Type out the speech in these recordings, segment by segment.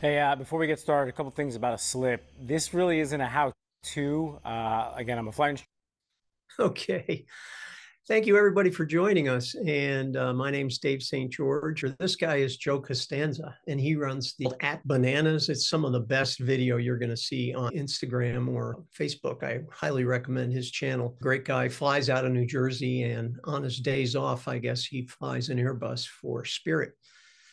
Hey, before we get started, a couple things about a slip. This really isn't a how-to. Again, I'm a flight instructor. Okay. Thank you, everybody, for joining us. And my name's Dave St. George. This guy is Joe Costanza, and he runs the at Bananas. It's some of the best video you're going to see on Instagram or Facebook. I highly recommend his channel. Great guy, flies out of New Jersey, and on his days off, I guess he flies an Airbus for Spirit.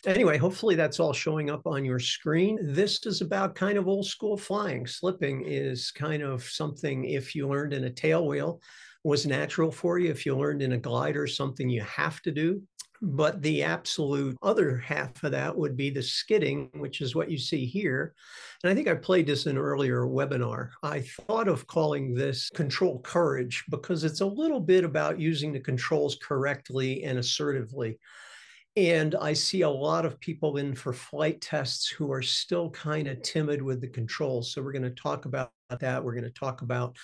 Anyway, hopefully that's all showing up on your screen. This is about kind of old school flying. Slipping is kind of something, if you learned in a tailwheel, was natural for you. If you learned in a glider, something you have to do. But the absolute other half of that would be the skidding, which is what you see here. And I think I played this in an earlier webinar. I thought of calling this control courage because it's a little bit about using the controls correctly and assertively. And I see a lot of people in for flight tests who are still kind of timid with the controls. So we're going to talk about that. We're going to talk about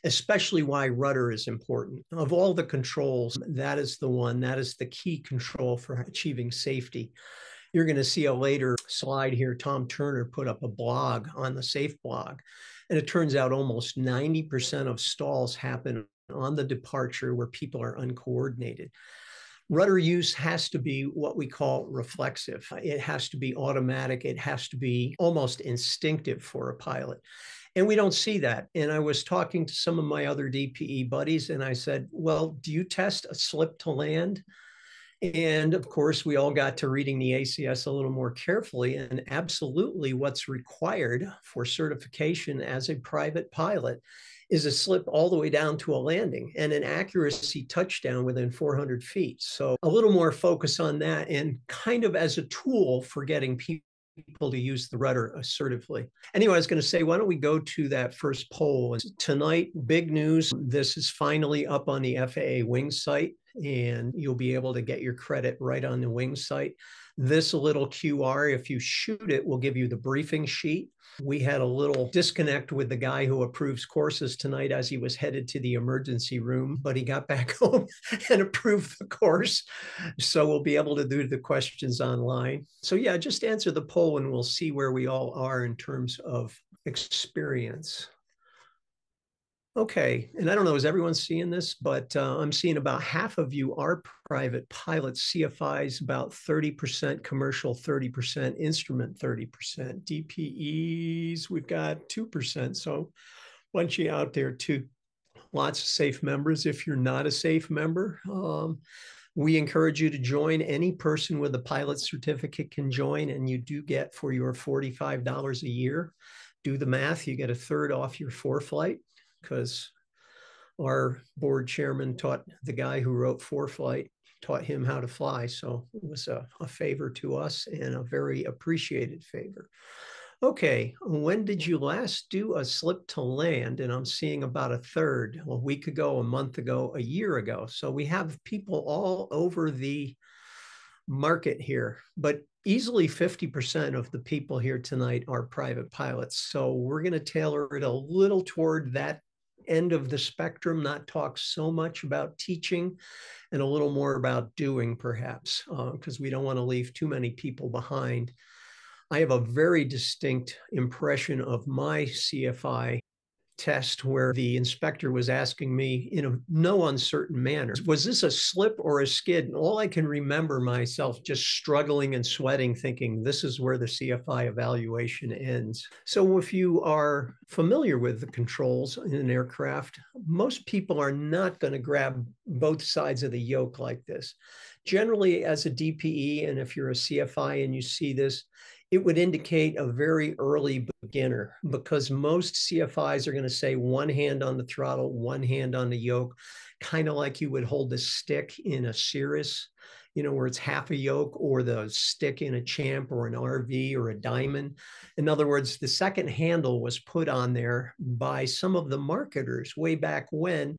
especially why rudder is important. Of all the controls, that is the one, that is the key control for achieving safety. You're going to see a later slide here. Tom Turner put up a blog on the Safe blog. And it turns out almost 90% of stalls happen on the departure where people are uncoordinated. Rudder use has to be what we call reflexive. It has to be automatic. It has to be almost instinctive for a pilot. And we don't see that. And I was talking to some of my other DPE buddies, and I said, well, do you test a slip to land? And of course, we all got to reading the ACS a little more carefully. And absolutely, what's required for certification as a private pilot is a slip all the way down to a landing and an accuracy touchdown within 400 feet. So a little more focus on that and kind of as a tool for getting people to use the rudder assertively. Anyway, I was going to say, why don't we go to that first poll? Tonight, big news. This is finally up on the FAA Wing site, and you'll be able to get your credit right on the Wing site. This little QR, if you shoot it, will give you the briefing sheet. We had a little disconnect with the guy who approves courses tonight as he was headed to the emergency room, but he got back home and approved the course. So we'll be able to do the questions online. So yeah, just answer the poll and we'll see where we all are in terms of experience. Okay, and I don't know, is everyone seeing this? But I'm seeing about half of you are private pilots, CFIs about 30%, commercial 30%, instrument 30%, DPEs, we've got 2%. So bunch of you out there too. Lots of safe members. If you're not a safe member, we encourage you to join. Any person with a pilot certificate can join, and you do get for your $45 a year. Do the math, you get a third off your ForeFlight because our board chairman taught the guy who wrote ForeFlight, taught him how to fly. So it was a favor to us and a very appreciated favor. Okay, when did you last do a slip to land? And I'm seeing about a third, a week ago, a month ago, a year ago. So we have people all over the market here, but easily 50% of the people here tonight are private pilots. So we're going to tailor it a little toward that end of the spectrum, not talk so much about teaching and a little more about doing, perhaps, because we don't want to leave too many people behind. I have a very distinct impression of my CFI test where the inspector was asking me in a no uncertain manner, was this a slip or a skid? And all I can remember myself just struggling and sweating, thinking this is where the CFI evaluation ends. So if you are familiar with the controls in an aircraft, most people are not going to grab both sides of the yoke like this. Generally, as a DPE, and if you're a CFI and you see this, it would indicate a very early beginner because most CFIs are going to say one hand on the throttle, one hand on the yoke, kind of like you would hold the stick in a Cirrus, where it's half a yoke, or the stick in a Champ or an RV or a Diamond. In other words, the second handle was put on there by some of the marketers way back when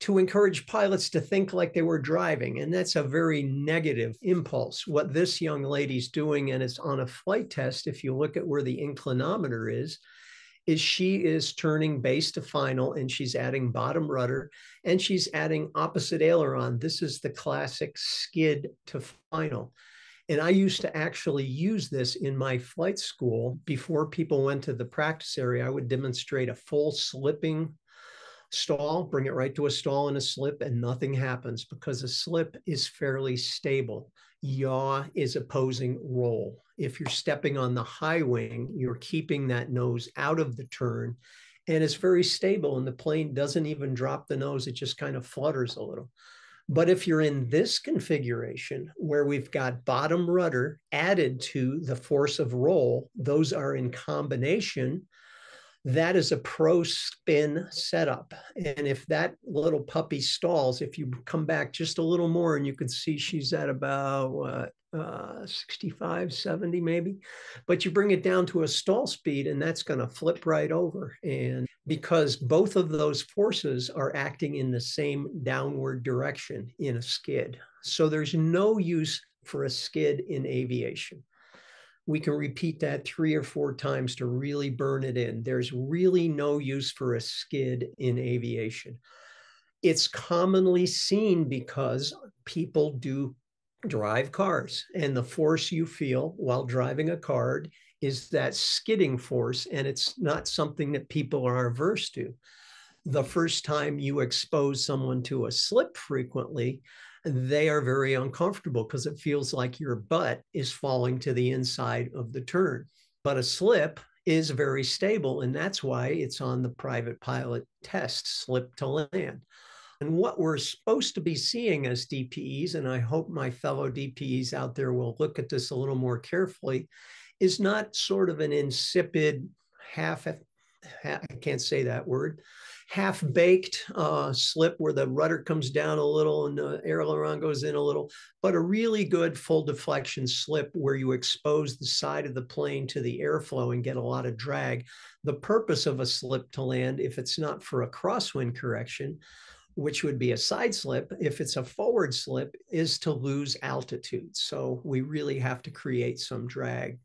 to encourage pilots to think like they were driving. And that's a very negative impulse. What this young lady's doing, and it's on a flight test, if you look at where the inclinometer is she is turning base to final and she's adding bottom rudder and she's adding opposite aileron. This is the classic skid to final. And I used to actually use this in my flight school. Before people went to the practice area, I would demonstrate a full slipping stall, bring it right to a stall and a slip, and nothing happens because a slip is fairly stable. Yaw is opposing roll. If you're stepping on the high wing, you're keeping that nose out of the turn, and it's very stable, and the plane doesn't even drop the nose. It just kind of flutters a little. But if you're in this configuration where we've got bottom rudder added to the force of roll, those are in combination. That is a pro spin setup. And if that little puppy stalls, if you come back just a little more, and you can see she's at about what, 65, 70 maybe, but you bring it down to a stall speed and that's going to flip right over. And because both of those forces are acting in the same downward direction in a skid. So there's no use for a skid in aviation. We can repeat that 3 or 4 times to really burn it in. There's really no use for a skid in aviation. It's commonly seen because people do drive cars, and the force you feel while driving a car is that skidding force, and it's not something that people are averse to. The first time you expose someone to a slip frequently, they are very uncomfortable because it feels like your butt is falling to the inside of the turn. But a slip is very stable, and that's why it's on the private pilot test, slip to land. And what we're supposed to be seeing as DPEs, and I hope my fellow DPEs out there will look at this a little more carefully, is not sort of an insipid I can't say that word, half-baked slip where the rudder comes down a little and the aileron goes in a little, but a really good full deflection slip where you expose the side of the plane to the airflow and get a lot of drag. The purpose of a slip to land, if it's not for a crosswind correction, which would be a side slip, if it's a forward slip, is to lose altitude. So we really have to create some drag.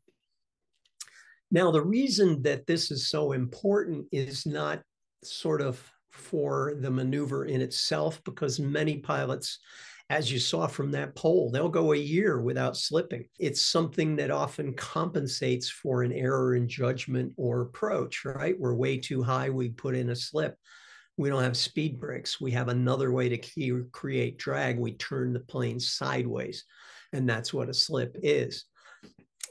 Now, the reason that this is so important is not sort of for the maneuver in itself, because many pilots, as you saw from that poll, they'll go a year without slipping. It's something that often compensates for an error in judgment or approach, right? We're way too high, we put in a slip. We don't have speed brakes. We have another way to create drag. We turn the plane sideways, and that's what a slip is.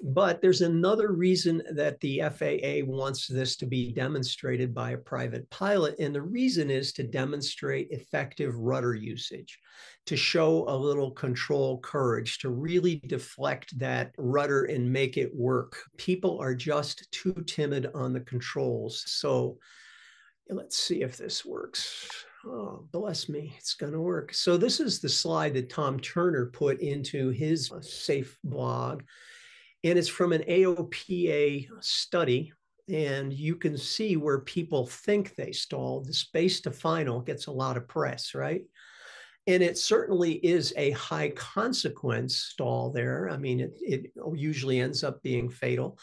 But there's another reason that the FAA wants this to be demonstrated by a private pilot, and the reason is to demonstrate effective rudder usage, to show a little control courage, to really deflect that rudder and make it work. People are just too timid on the controls. So let's see if this works. Oh, bless me, it's going to work. So this is the slide that Tom Turner put into his SAFE blog. And it's from an AOPA study. And you can see where people think they stalled. The space to final gets a lot of press, right? And it certainly is a high consequence stall there. I mean, it usually ends up being fatal.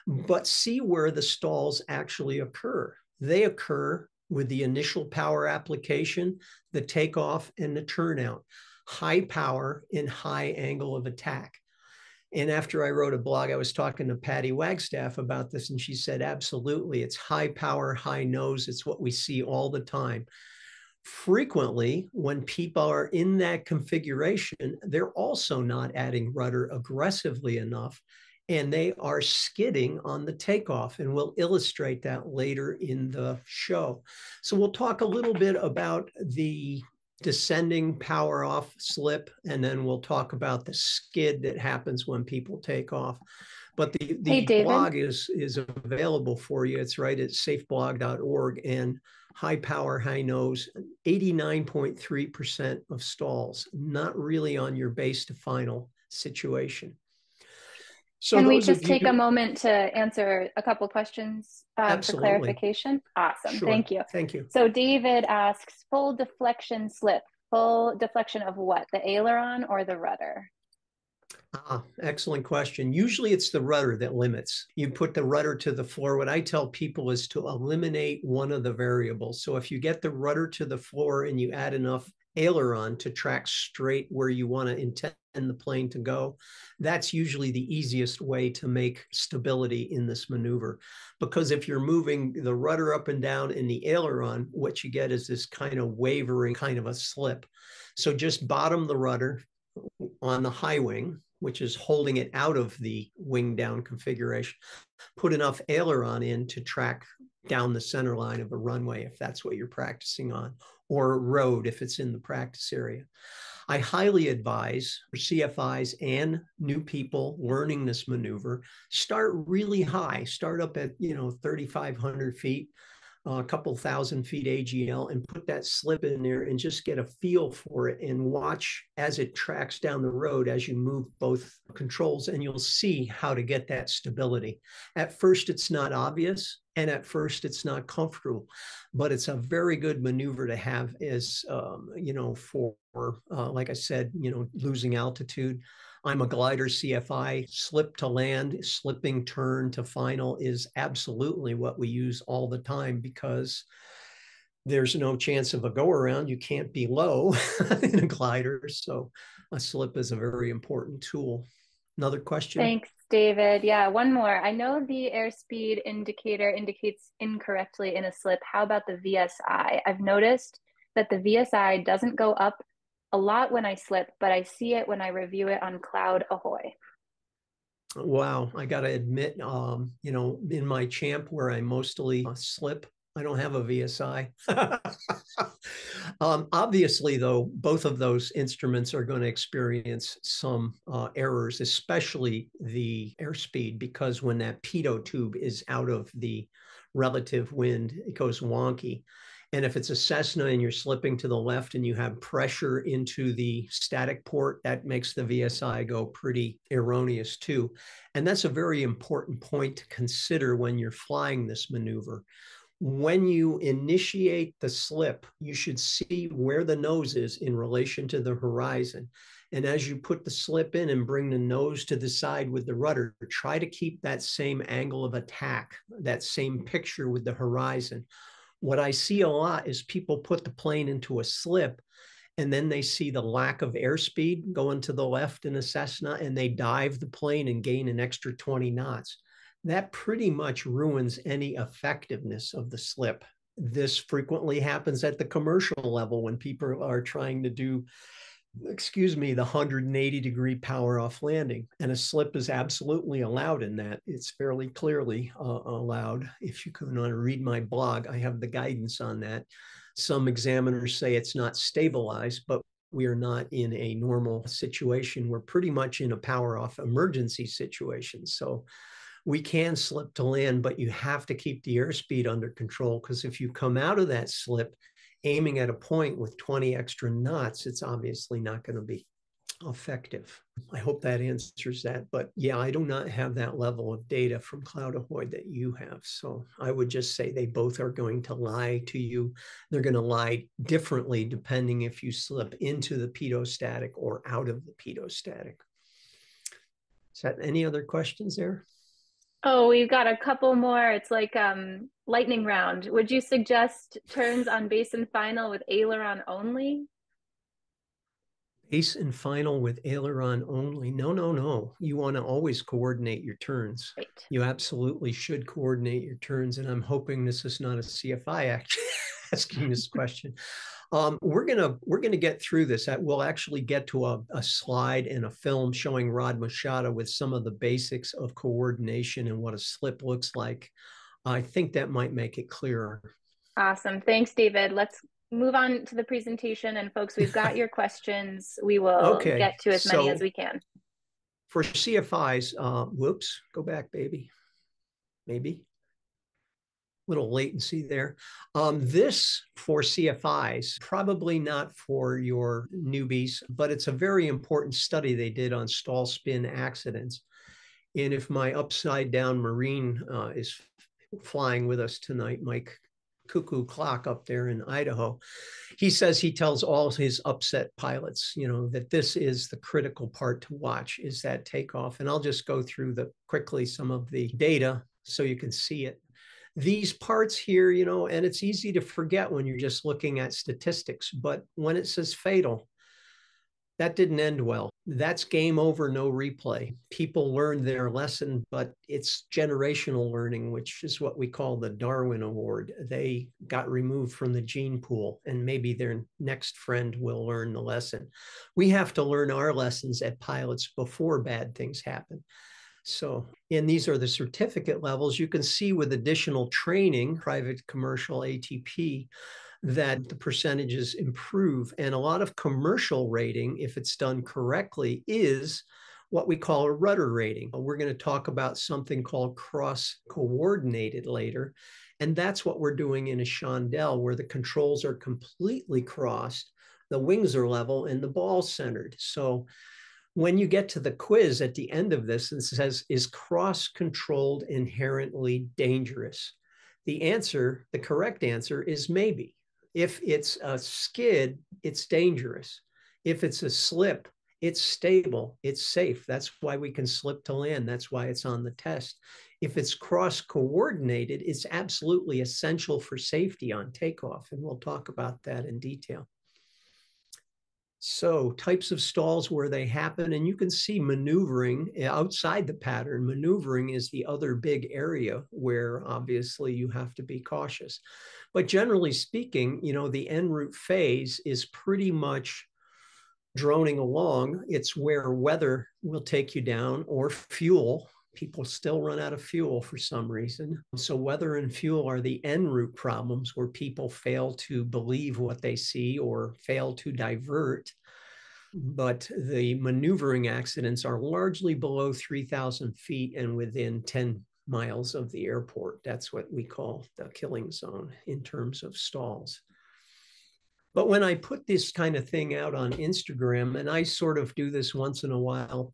But see where the stalls actually occur. They occur with the initial power application, the takeoff, and the turnout. High power and high angle of attack. And after I wrote a blog, I was talking to Patty Wagstaff about this, and she said, absolutely, it's high power, high nose. It's what we see all the time. Frequently, when people are in that configuration, they're also not adding rudder aggressively enough, and they are skidding on the takeoff. And we'll illustrate that later in the show. So we'll talk a little bit about the descending power off slip, and then we'll talk about the skid that happens when people take off. But the blog is available for you. It's right at safeblog.org, and high power, high nose, 89.3% of stalls, not really on your base to final situation. So can we just take a moment to answer a couple questions for clarification? Awesome. Sure. Thank you. Thank you. So David asks, full deflection slip. Full deflection of what? The aileron or the rudder? Excellent question. Usually it's the rudder that limits. You put the rudder to the floor. What I tell people is to eliminate one of the variables. So if you get the rudder to the floor and you add enough aileron to track straight where you want to intend the plane to go, that's usually the easiest way to make stability in this maneuver. Because if you're moving the rudder up and down in the aileron, what you get is this kind of wavering, kind of a slip. So just bottom the rudder on the high wing, which is holding it out of the wing down configuration, put enough aileron in to track down the center line of a runway if that's what you're practicing on, or road if it's in the practice area. I highly advise for CFIs and new people learning this maneuver, start really high, start up at 3,500 feet, a couple thousand feet AGL, and put that slip in there and just get a feel for it and watch as it tracks down the road as you move both controls, and you'll see how to get that stability. At first, it's not obvious, and at first, it's not comfortable, but it's a very good maneuver to have as, for, like I said, losing altitude. I'm a glider CFI. Slip to land, slipping turn to final is absolutely what we use all the time because there's no chance of a go around. You can't be low in a glider. So a slip is a very important tool. Another question? Thanks, David. Yeah, one more. I know the airspeed indicator indicates incorrectly in a slip. How about the VSI? I've noticed that the VSI doesn't go up a lot when I slip, but I see it when I review it on Cloud Ahoy. Wow, I got to admit, in my champ where I mostly slip, I don't have a VSI. Obviously, though, both of those instruments are going to experience some errors, especially the airspeed, because when that pitot tube is out of the relative wind, it goes wonky. And if it's a Cessna and you're slipping to the left and you have pressure into the static port, that makes the VSI go pretty erroneous too. And that's a very important point to consider when you're flying this maneuver. When you initiate the slip, you should see where the nose is in relation to the horizon. And as you put the slip in and bring the nose to the side with the rudder, try to keep that same angle of attack, that same picture with the horizon. What I see a lot is people put the plane into a slip and then they see the lack of airspeed going to the left in a Cessna and they dive the plane and gain an extra 20 knots. That pretty much ruins any effectiveness of the slip. This frequently happens at the commercial level when people are trying to do the 180-degree power off landing. And a slip is absolutely allowed in that. It's fairly clearly allowed. If you can read my blog, I have the guidance on that. Some examiners say it's not stabilized, but we are not in a normal situation. We're pretty much in a power off emergency situation. So we can slip to land, but you have to keep the airspeed under control, because if you come out of that slip aiming at a point with 20 extra knots, it's obviously not going to be effective. I hope that answers that. But yeah, I do not have that level of data from Cloud Ahoy that you have. So I would just say they both are going to lie to you. They're going to lie differently depending if you slip into the pitot-static or out of the pitot-static. Is that any other questions there? Oh, we've got a couple more. It's like lightning round. Would you suggest turns on base and final with aileron only? Base and final with aileron only? No. You want to always coordinate your turns. Right. You absolutely should coordinate your turns. And I'm hoping this is not a CFI actually asking this question. We're gonna get through this. We'll actually get to a slide and a film showing Rod Machado with some of the basics of coordination and what a slip looks like. I think that might make it clearer. Awesome. Thanks, David. Let's move on to the presentation. And folks, we've got your questions. We will get to as many as we can. For CFIs, whoops, go back, baby. Maybe. Little latency there. This for CFIs, probably not for your newbies, but it's a very important study they did on stall spin accidents. And if my upside down Marine is flying with us tonight, Mike cuckoo clock up there in Idaho. He says he tells all his upset pilots, that this is the critical part to watch, is that takeoff. And I'll just go through quickly some of the data so you can see it. These parts here, and it's easy to forget when you're just looking at statistics, but when it says fatal, that didn't end well. That's game over, no replay. People learned their lesson, but it's generational learning, which is what we call the Darwin Award. They got removed from the gene pool, and maybe their next friend will learn the lesson. We have to learn our lessons at pilots before bad things happen. So, and these are the certificate levels. You can see with additional training, private, commercial, ATP, that the percentages improve. And a lot of commercial rating, if it's done correctly, is what we call a rudder rating. We're going to talk about something called cross-coordinated later. And that's what we're doing in a chandelle, where the controls are completely crossed, the wings are level, and the ball's centered. So when you get to the quiz at the end of this, it says, is cross-controlled inherently dangerous? The correct answer is maybe. If it's a skid, it's dangerous. If it's a slip, it's stable, it's safe. That's why we can slip to land. That's why it's on the test. If it's cross-coordinated, it's absolutely essential for safety on takeoff. And we'll talk about that in detail. So types of stalls where they happen, and you can see maneuvering outside the pattern. Maneuvering is the other big area where obviously you have to be cautious. But generally speaking, the en route phase is pretty much droning along. It's where weather will take you down, or fuel. People still run out of fuel for some reason. So weather and fuel are the en route problems, where people fail to believe what they see or fail to divert. But the maneuvering accidents are largely below 3,000 feet and within 10 miles of the airport. That's what we call the killing zone in terms of stalls. But when I put this kind of thing out on Instagram, and I sort of do this once in a while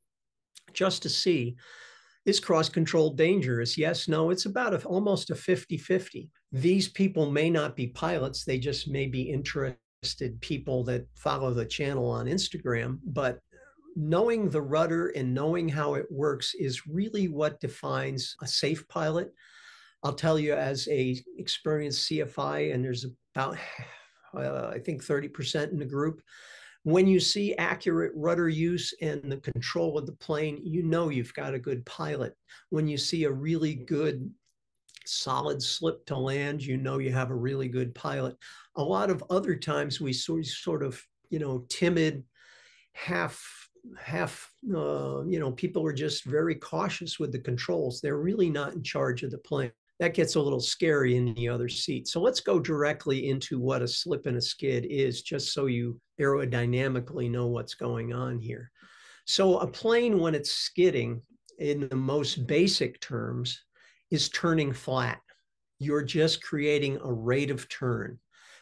just to see, is cross-control dangerous? Yes, no, it's about almost a 50-50. These people may not be pilots. They just may be interested people that follow the channel on Instagram. But knowing the rudder and knowing how it works is really what defines a safe pilot. I'll tell you, as a experienced CFI, and there's about, I think 30% in the group, when you see accurate rudder use and the control of the plane, you've got a good pilot. When you see a really good solid slip to land, you have a really good pilot. A lot of other times we sort of, timid, people are just very cautious with the controls. They're really not in charge of the plane. That gets a little scary in the other seat. So let's go directly into what a slip and a skid is, just so you aerodynamically know what's going on here. So a plane, when it's skidding, in the most basic terms, is turning flat. You're just creating a rate of turn.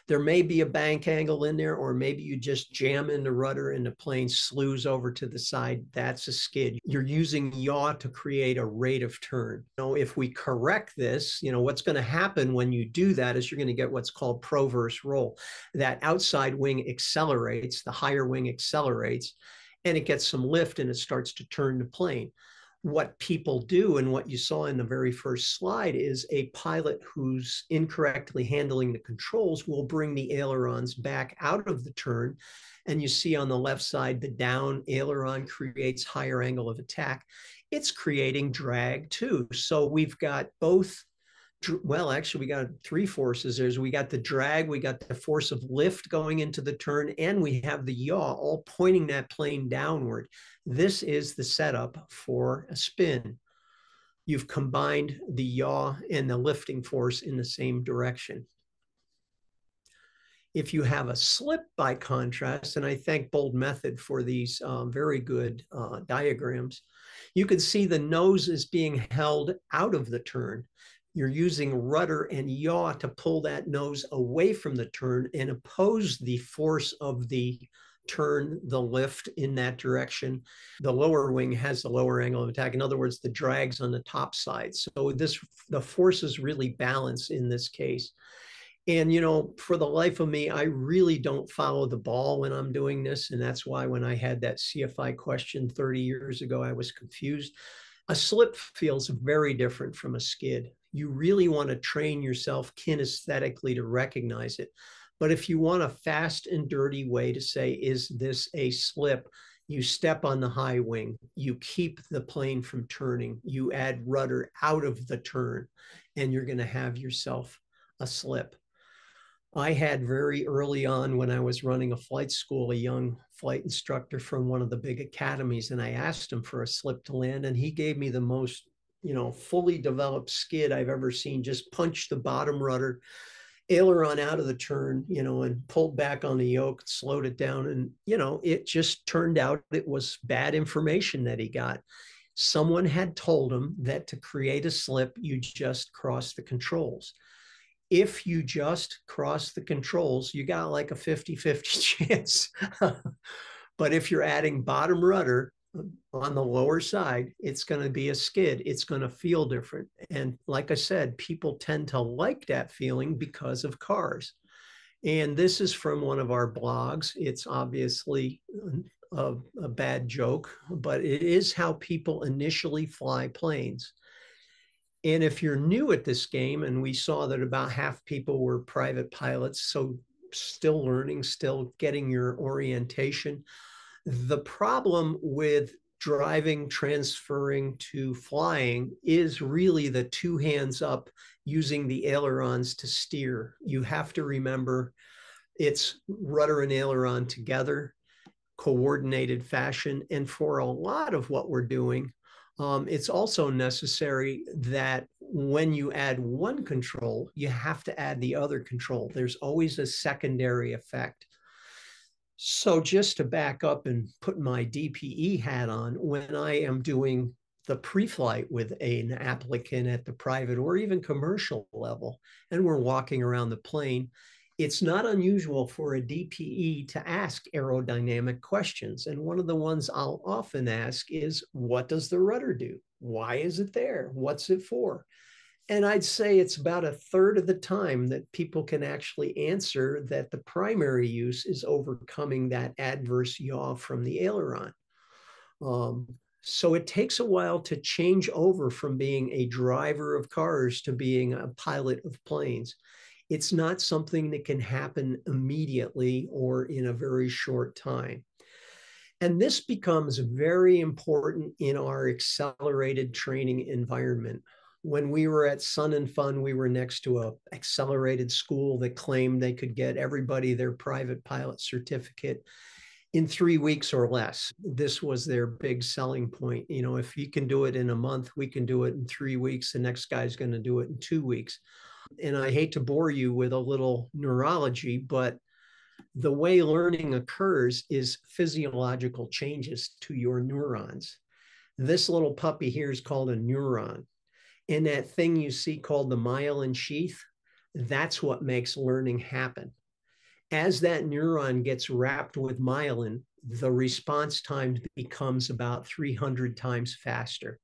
There may be a bank angle in there, or maybe you just jam in the rudder and the plane slews over to the side. That's a skid. You're using yaw to create a rate of turn. If we correct this, what's going to happen when you do that is you're going to get what's called proverse roll. That outside wing accelerates, the higher wing accelerates, and it gets some lift and it starts to turn the plane. What people do, and what you saw in the very first slide, is a pilot who's incorrectly handling the controls will bring the ailerons back out of the turn. And you see on the left side, the down aileron creates higher angle of attack. It's creating drag too. So we've got both. Well, actually, we got three forces. We got the drag, we got the force of lift going into the turn, and we have the yaw, all pointing that plane downward. This is the setup for a spin. You've combined the yaw and the lifting force in the same direction. If you have a slip, by contrast, and I thank Bold Method for these very good diagrams, you can see the nose is being held out of the turn. You're using rudder and yaw to pull that nose away from the turn and oppose the force of the turn, the lift in that direction. The lower wing has the lower angle of attack. In other words, the drag's on the top side. So the forces really balance in this case. And, you know, for the life of me, I really don't follow the ball when I'm doing this. And that's why when I had that CFI question 30 years ago, I was confused. A slip feels very different from a skid. You really want to train yourself kinesthetically to recognize it. But if you want a fast and dirty way to say, is this a slip? You step on the high wing, you keep the plane from turning, you add rudder out of the turn, and you're going to have yourself a slip. I had very early on when I was running a flight school, a young flight instructor from one of the big academies, and I asked him for a slip to land, and he gave me the most, you know, fully developed skid I've ever seen. Just punched the bottom rudder, aileron out of the turn, you know, and pulled back on the yoke, slowed it down. And, you know, it just turned out it was bad information that he got. Someone had told him that to create a slip, you just cross the controls. If you just cross the controls, you got like a 50-50 chance. But if you're adding bottom rudder on the lower side, it's going to be a skid. It's going to feel different. And like I said, people tend to like that feeling because of cars. And this is from one of our blogs. It's obviously a bad joke, but it is how people initially fly planes. And if you're new at this game, and we saw that about half people were private pilots, so still learning, still getting your orientation. The problem with driving, transferring to flying is really the two hands up using the ailerons to steer. You have to remember it's rudder and aileron together, coordinated fashion. And for a lot of what we're doing, it's also necessary that when you add one control, you have to add the other control. There's always a secondary effect. So just to back up and put my DPE hat on, when I am doing the pre-flight with an applicant at the private or even commercial level, and we're walking around the plane, it's not unusual for a DPE to ask aerodynamic questions. And one of the ones I'll often ask is, what does the rudder do? Why is it there? What's it for? And I'd say it's about a third of the time that people can actually answer that the primary use is overcoming that adverse yaw from the aileron. So it takes a while to change over from being a driver of cars to being a pilot of planes. It's not something that can happen immediately or in a very short time. And this becomes very important in our accelerated training environment. When we were at Sun and Fun, we were next to an accelerated school that claimed they could get everybody their private pilot certificate in 3 weeks or less. This was their big selling point. You know, if you can do it in a month, we can do it in 3 weeks. The next guy's going to do it in 2 weeks. And I hate to bore you with a little neurology, but the way learning occurs is physiological changes to your neurons. This little puppy here is called a neuron. And that thing you see called the myelin sheath, that's what makes learning happen. As that neuron gets wrapped with myelin, the response time becomes about 300 times faster.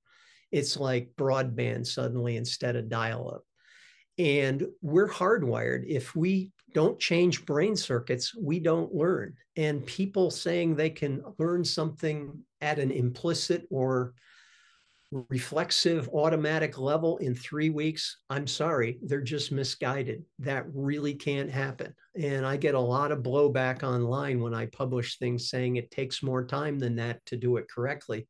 It's like broadband suddenly instead of dial-up. And we're hardwired. If we don't change brain circuits, we don't learn. And people saying they can learn something at an implicit or reflexive automatic level in 3 weeks, I'm sorry, they're just misguided. That really can't happen. And I get a lot of blowback online when I publish things saying it takes more time than that to do it correctly.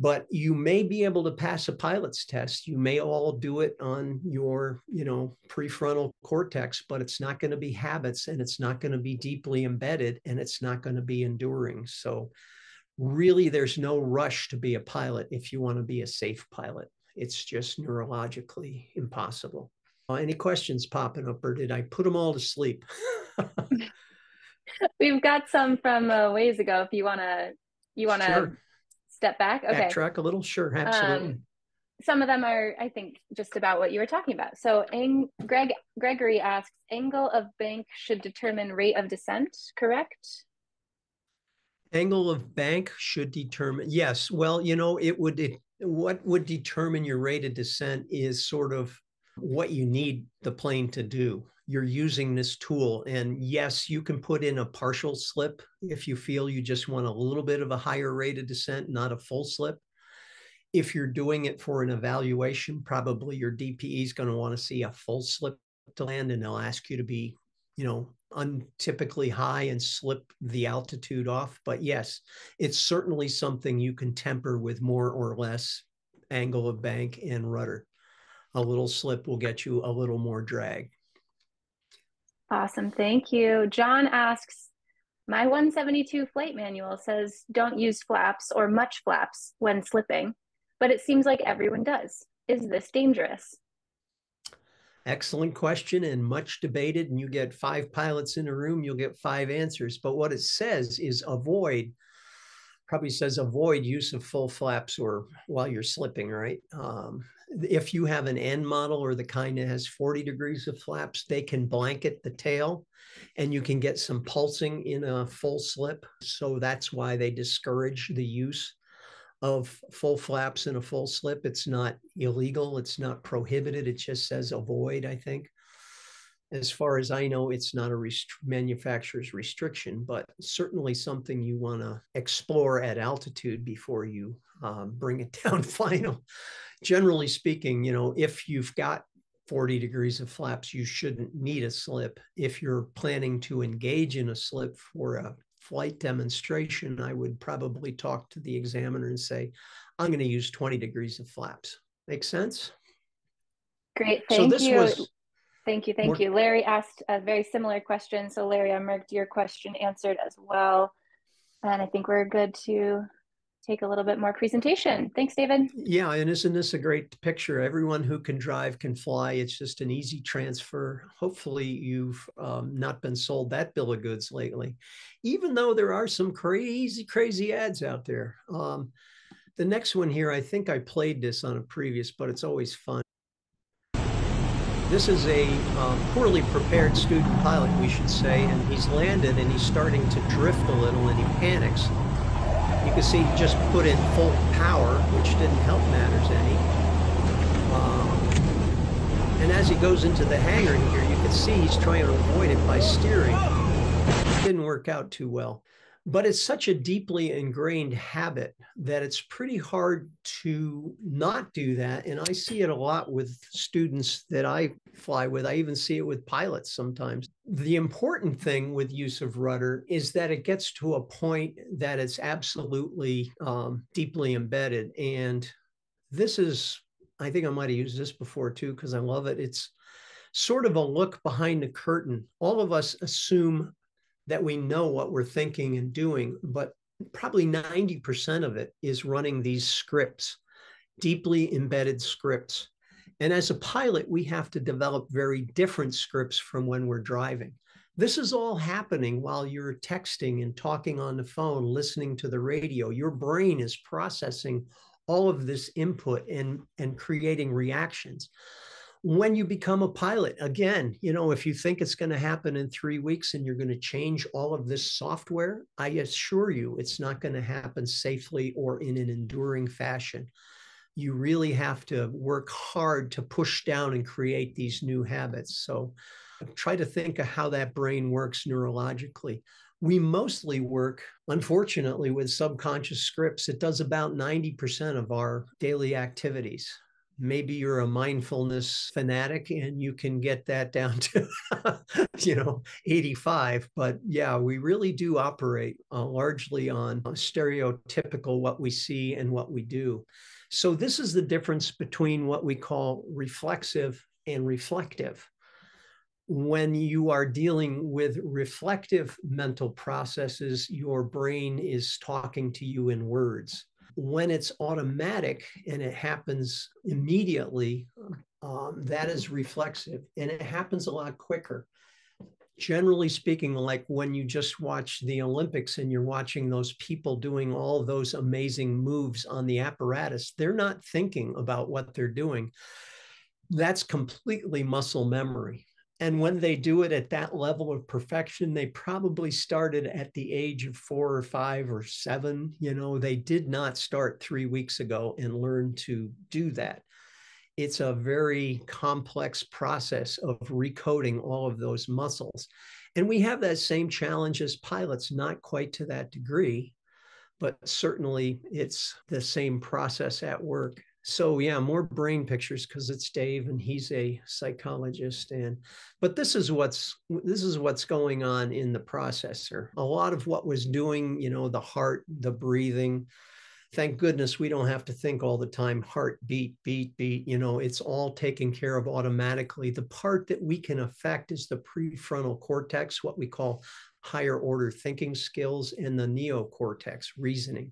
But you may be able to pass a pilot's test. You may all do it on your, you know, prefrontal cortex, but it's not going to be habits, and it's not going to be deeply embedded, and it's not going to be enduring. So really, there's no rush to be a pilot if you want to be a safe pilot. It's just neurologically impossible. Any questions popping up, or did I put them all to sleep? We've got some from ways ago. If you wanna Sure. step back, okay. Backtrack a little, sure, absolutely. Some of them are, I think, just about what you were talking about. So Gregory asks, angle of bank should determine rate of descent, correct? Angle of bank should determine, yes. Well, you know, what would determine your rate of descent is sort of what you need the plane to do. You're using this tool. And yes, you can put in a partial slip if you feel you just want a little bit of a higher rate of descent, not a full slip. If you're doing it for an evaluation, probably your DPE is going to want to see a full slip to land, and they'll ask you to be, untypically high and slip the altitude off. But yes, it's certainly something you can temper with more or less angle of bank and rudder. A little slip will get you a little more drag. Awesome. Thank you. John asks, my 172 flight manual says don't use flaps or much flaps when slipping, but it seems like everyone does. Is this dangerous? Excellent question and much debated. And you get 5 pilots in a room, you'll get 5 answers. But what it says is probably says avoid use of full flaps or while you're slipping, right? If you have an N model or the kind that has 40 degrees of flaps, they can blanket the tail and you can get some pulsing in a full slip. So that's why they discourage the use of full flaps in a full slip. It's not illegal. It's not prohibited. It just says avoid, I think. As far as I know, it's not a manufacturer's restriction, but certainly something you want to explore at altitude before you bring it down final. Generally speaking, if you've got 40 degrees of flaps, you shouldn't need a slip. If you're planning to engage in a slip for a flight demonstration, I would probably talk to the examiner and say, I'm going to use 20 degrees of flaps. Make sense? Great. Thank you. Thank more... you. Larry asked a very similar question. So Larry, I marked your question answered as well. And I think we're good to take a little bit more presentation. Thanks, David. Yeah, and isn't this a great picture? Everyone who can drive can fly. It's just an easy transfer. Hopefully you've not been sold that bill of goods lately, even though there are some crazy ads out there. The next one here, I think I played this on a previous, but it's always fun. This is a poorly prepared student pilot, we should say, and he's landed and he's starting to drift a little and he panics. You can see he just put in full power, which didn't help matters any. And as he goes into the hangar here, you can see he's trying to avoid it by steering. It didn't work out too well. But it's such a deeply ingrained habit that it's pretty hard to not do that. And I see it a lot with students that I fly with. I even see it with pilots sometimes. The important thing with use of rudder is that it gets to a point that it's absolutely deeply embedded. And this is, I think I might have used this before too, because I love it. It's sort of a look behind the curtain. All of us assume that we know what we're thinking and doing, but probably 90% of it is running these scripts, deeply embedded scripts. And as a pilot, we have to develop very different scripts from when we're driving. This is all happening while you're texting and talking on the phone, listening to the radio. Your brain is processing all of this input and creating reactions. When you become a pilot, again, if you think it's going to happen in 3 weeks and you're going to change all of this software, I assure you it's not going to happen safely or in an enduring fashion. You really have to work hard to push down and create these new habits. So try to think of how that brain works neurologically. We mostly work, unfortunately, with subconscious scripts. It does about 90% of our daily activities. Maybe you're a mindfulness fanatic and you can get that down to, 85. But yeah, we really do operate largely on stereotypical what we see and what we do. So this is the difference between what we call reflexive and reflective. When you are dealing with reflective mental processes, your brain is talking to you in words. When it's automatic and it happens immediately, that is reflexive, and it happens a lot quicker. Generally speaking, like when you just watch the Olympics and you're watching those people doing all those amazing moves on the apparatus, they're not thinking about what they're doing. That's completely muscle memory. And when they do it at that level of perfection, they probably started at the age of 4 or 5 or 7. They did not start 3 weeks ago and learn to do that. it's a very complex process of recoding all of those muscles. And we have that same challenge as pilots, not quite to that degree, but certainly it's the same process at work. So yeah, more brain pictures because it's Dave and he's a psychologist. But this is what's going on in the processor. A lot of what was doing, the heart, the breathing. Thank goodness we don't have to think all the time, heart beat, beat, beat. It's all taken care of automatically. The part that we can affect is the prefrontal cortex, what we call higher order thinking skills, and the neocortex, reasoning.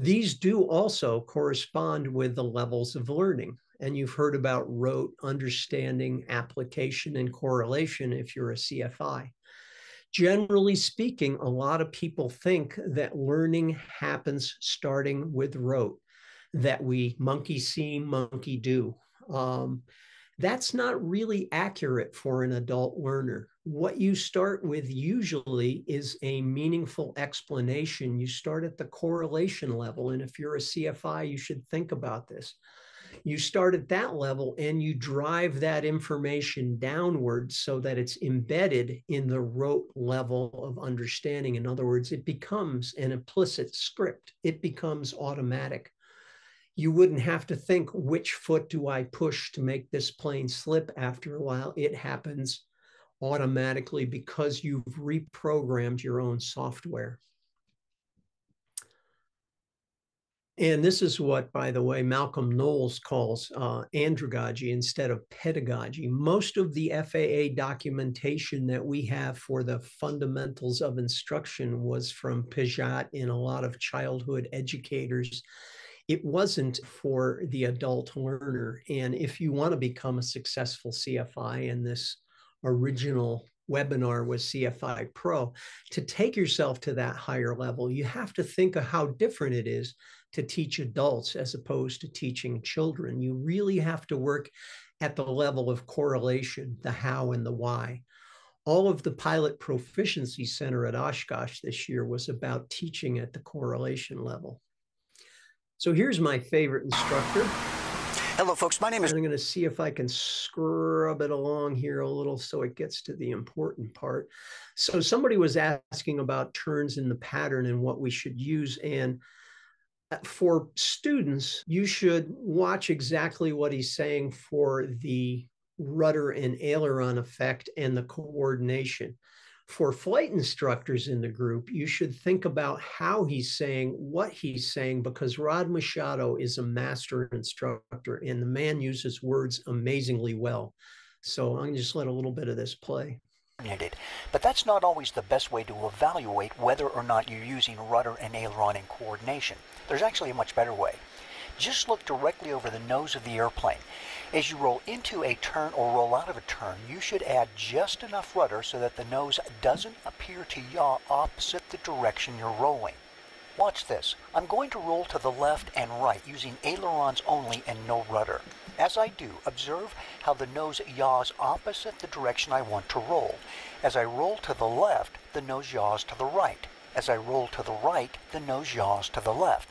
These do also correspond with the levels of learning. And you've heard about rote, understanding, application, and correlation if you're a CFI. Generally speaking, a lot of people think that learning happens starting with rote, that we monkey see, monkey do. That's not really accurate for an adult learner. What you start with usually is a meaningful explanation. You start at the correlation level. And if you're a CFI, you should think about this. You start at that level and you drive that information downward so that it's embedded in the rote level of understanding. In other words, it becomes an implicit script. It becomes automatic. You wouldn't have to think, which foot do I push to make this plane slip? After a while, it happens automatically because you've reprogrammed your own software. And this is what, by the way, Malcolm Knowles calls andragogy instead of pedagogy. Most of the FAA documentation that we have for the fundamentals of instruction was from Piaget and a lot of childhood educators. It wasn't for the adult learner. And if you want to become a successful CFI, and this original webinar was CFI-PRO, to take yourself to that higher level, you have to think of how different it is to teach adults as opposed to teaching children. You really have to work at the level of correlation, the how and the why. All of the Pilot Proficiency Center at Oshkosh this year was about teaching at the correlation level. So here's my favorite instructor. Hello, folks. My name is... I'm going to see if I can scrub it along here a little so it gets to the important part. So somebody was asking about turns in the pattern and what we should use. And for students, you should watch exactly what he's saying for the rudder and aileron effect and the coordination. For flight instructors in the group, you should think about how he's saying what he's saying, because Rod Machado is a master instructor and the man uses words amazingly well. So I'm going to just let a little bit of this play. But that's not always the best way to evaluate whether or not you're using rudder and aileron in coordination. There's actually a much better way. Just look directly over the nose of the airplane. As you roll into a turn or roll out of a turn, you should add just enough rudder so that the nose doesn't appear to yaw opposite the direction you're rolling. Watch this. I'm going to roll to the left and right using ailerons only and no rudder. As I do, observe how the nose yaws opposite the direction I want to roll. As I roll to the left, the nose yaws to the right. As I roll to the right, the nose yaws to the left.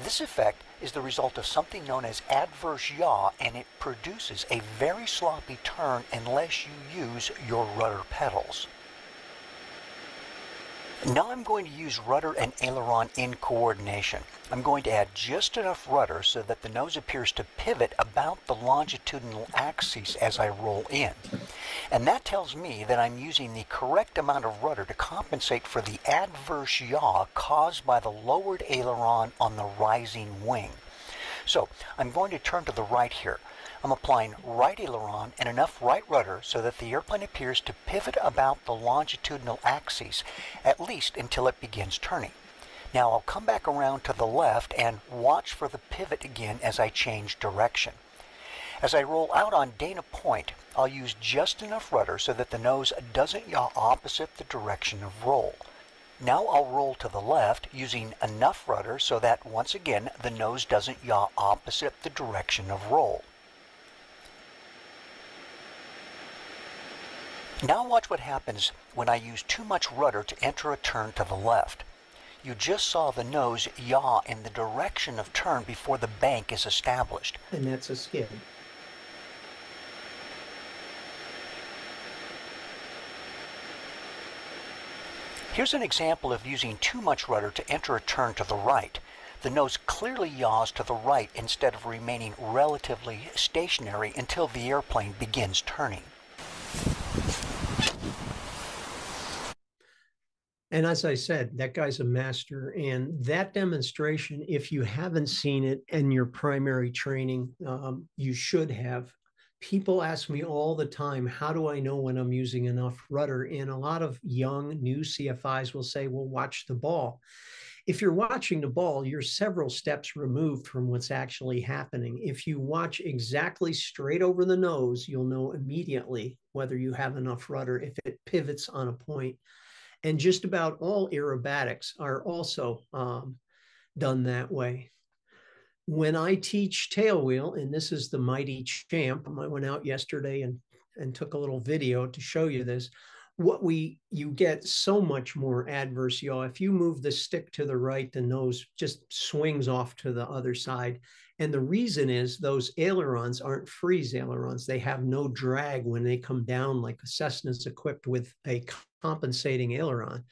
This effect is the result of something known as adverse yaw, and it produces a very sloppy turn unless you use your rudder pedals. Now I'm going to use rudder and aileron in coordination. I'm going to add just enough rudder so that the nose appears to pivot about the longitudinal axis as I roll in. And that tells me that I'm using the correct amount of rudder to compensate for the adverse yaw caused by the lowered aileron on the rising wing. So I'm going to turn to the right here. I'm applying right aileron and enough right rudder so that the airplane appears to pivot about the longitudinal axis, at least until it begins turning. Now I'll come back around to the left and watch for the pivot again as I change direction. As I roll out on Dana Point, I'll use just enough rudder so that the nose doesn't yaw opposite the direction of roll. Now I'll roll to the left using enough rudder so that, once again, the nose doesn't yaw opposite the direction of roll. Now watch what happens when I use too much rudder to enter a turn to the left. You just saw the nose yaw in the direction of turn before the bank is established. And that's a skid. Here's an example of using too much rudder to enter a turn to the right. The nose clearly yaws to the right instead of remaining relatively stationary until the airplane begins turning. And as I said, that guy's a master. And that demonstration, if you haven't seen it in your primary training, you should have. People ask me all the time, how do I know when I'm using enough rudder? And a lot of young, new CFIs will say, well, watch the ball. If you're watching the ball, you're several steps removed from what's actually happening. If you watch exactly straight over the nose, you'll know immediately whether you have enough rudder if it pivots on a point. And just about all aerobatics are also done that way. When I teach tailwheel, and this is the Mighty Champ, I went out yesterday and took a little video to show you this. You get so much more adverse yaw. If you move the stick to the right, the nose just swings off to the other side. And the reason is those ailerons aren't freeze ailerons. They have no drag when they come down, like a Cessna's equipped with a compensating aileron,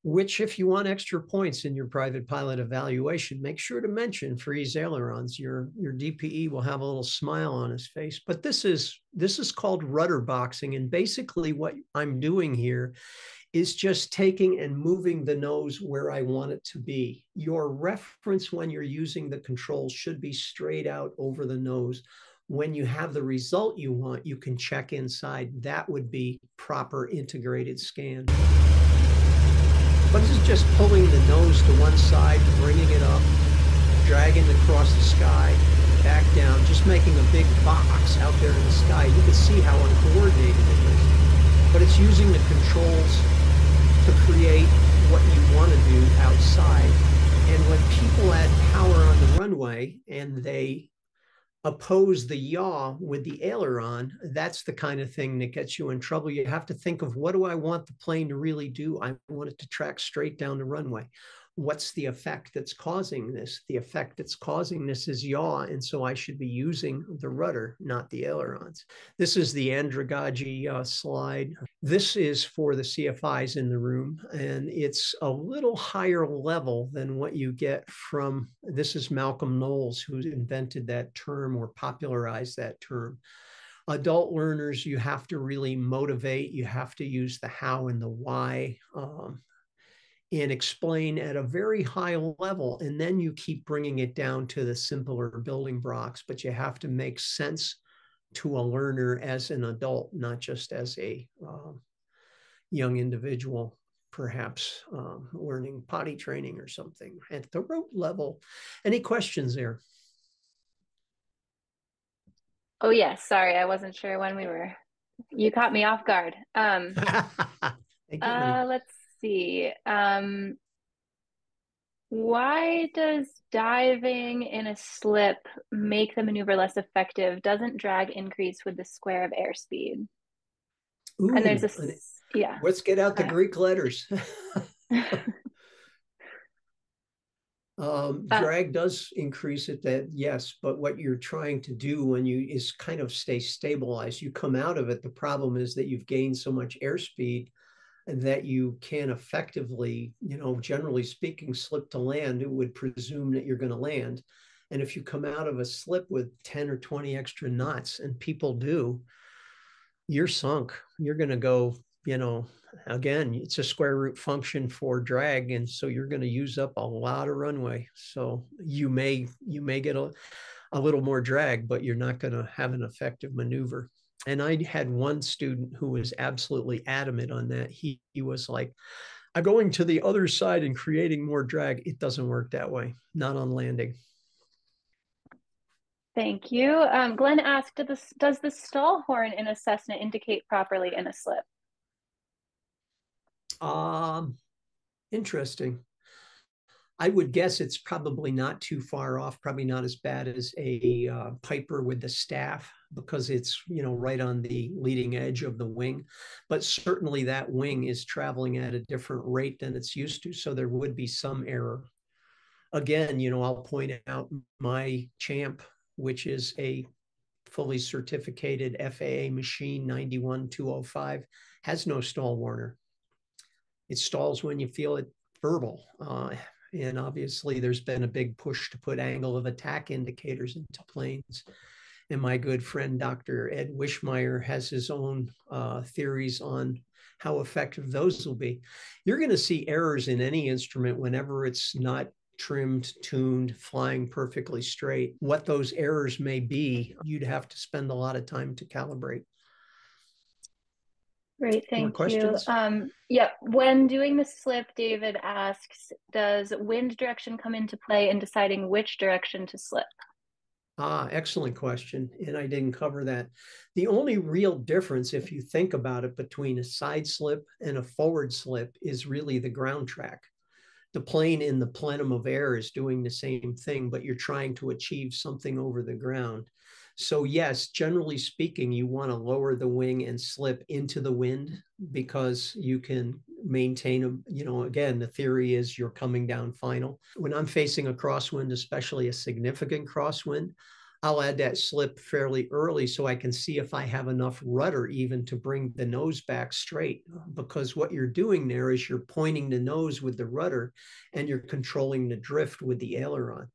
which if you want extra points in your private pilot evaluation, make sure to mention freeze ailerons. Your DPE will have a little smile on his face. But this is called rudder boxing. And basically what I'm doing here is just taking and moving the nose where I want it to be. Your reference when you're using the controls should be straight out over the nose. When you have the result you want, you can check inside. That would be proper integrated scan. But this is just pulling the nose to one side, bringing it up, dragging it across the sky, back down, just making a big box out there in the sky. You can see how uncoordinated it is. But it's using the controls to create what you want to do outside. And when people add power on the runway and they oppose the yaw with the aileron, that's the kind of thing that gets you in trouble. You have to think of, what do I want the plane to really do? I want it to track straight down the runway. What's the effect that's causing this? The effect that's causing this is yaw, and so I should be using the rudder, not the ailerons. This is the andragogy slide. This is for the CFIs in the room, and it's a little higher level than what you get from, this is Malcolm Knowles, who invented that term or popularized that term. Adult learners, you have to really motivate. You have to use the how and the why. And explain at a very high level, and then you keep bringing it down to the simpler building blocks, but you have to make sense to a learner as an adult, not just as a young individual, perhaps learning potty training or something at the rote level. Any questions there? Oh, yes. Sorry, I wasn't sure when you caught me off guard. Thank you, honey. Let's see. Why does diving in a slip make the maneuver less effective? Doesn't drag increase with the square of airspeed? Ooh, And there's yeah. Let's get out the Greek letters. Drag does increase it, that yes, but what you're trying to do when is kind of stay stabilized. You come out of it, the problem is that you've gained so much airspeed that you can effectively, generally speaking, slip to land. It would presume that you're going to land. And if you come out of a slip with 10 or 20 extra knots, and people do, you're sunk. You're going to go, again, it's a square root function for drag. And so you're going to use up a lot of runway. So you may get a little more drag, but you're not going to have an effective maneuver. And I had one student who was absolutely adamant on that. He was like, I'm going to the other side and creating more drag. It doesn't work that way, not on landing. Thank you. Glenn asked, does the stall horn in a Cessna indicate properly in a slip? Interesting. I would guess it's probably not too far off, probably not as bad as a Piper with the staff, because it's, right on the leading edge of the wing. But certainly that wing is traveling at a different rate than it's used to. So there would be some error. Again, I'll point out my Champ, which is a fully certificated FAA machine 91205, has no stall warner. It stalls when you feel it verbal. And obviously, there's been a big push to put angle of attack indicators into planes. And my good friend, Dr. Ed Wishmeyer, has his own theories on how effective those will be. You're going to see errors in any instrument whenever it's not trimmed, tuned, flying perfectly straight. What those errors may be, you'd have to spend a lot of time to calibrate. Great, More thank you. questions? Yeah, when doing the slip, David asks, does wind direction come into play in deciding which direction to slip? Excellent question. And I didn't cover that. The only real difference, if you think about it, between a side slip and a forward slip is really the ground track. The plane in the plenum of air is doing the same thing, but you're trying to achieve something over the ground. So yes, generally speaking, you want to lower the wing and slip into the wind because you can maintain again, the theory is you're coming down final. When I'm facing a crosswind, especially a significant crosswind, I'll add that slip fairly early so I can see if I have enough rudder even to bring the nose back straight. Because what you're doing there is you're pointing the nose with the rudder and you're controlling the drift with the aileron.